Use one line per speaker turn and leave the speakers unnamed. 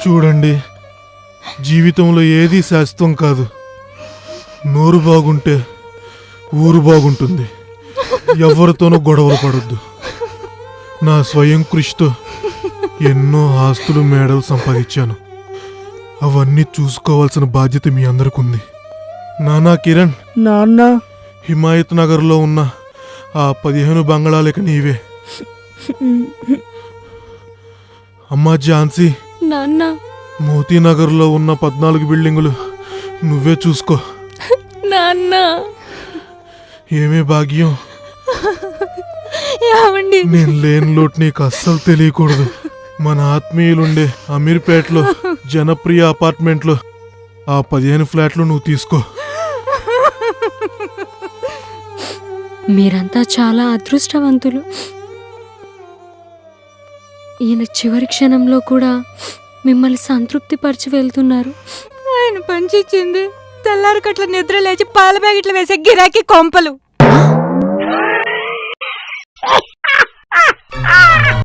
చూడండి, జీవితంలో ఏదీ శాశ్వతం కాదు. నోరు బాగుంటే ఊరు బాగుంటుంది. ఎవరితోనూ గొడవలు పడొద్దు. నా స్వయం కృషితో ఎన్నో ఆస్తులు మేడలు సంపాదించాను. అవన్నీ చూసుకోవాల్సిన బాధ్యత మీ అందరికి ఉంది. నానా కిరణ్,
నాన్న,
హిమాయత్ నగర్లో ఉన్న ఆ 15 బంగళాలకి నీవే. అమ్మా ఝాన్సీ,
నాన్న,
మోతీనగర్లో ఉన్న 14 బిల్డింగులు నువ్వే చూసుకో.
నాన్న,
ఏమే భాగ్యం,
ఏమండి?
నేను లేని లోటు నీకు అస్సలు తెలియకూడదు. మన ఆత్మీయులుండే అమీర్పేటలో జనప్రియ అపార్ట్మెంట్లో ఆ 15 ఫ్లాట్లు నువ్వు తీసుకో.
మీరంతా చాలా అదృష్టవంతులు. ఈయన చివరి క్షణంలో కూడా మిమ్మల్ని సంతృప్తి పరిచి వెళ్తున్నారు.
ఆయన పంచిచ్చింది తెల్లారికట్ల నిద్ర లేచి పాల ప్యాకెట్లు వేసే గిరాకీ కొంపలు.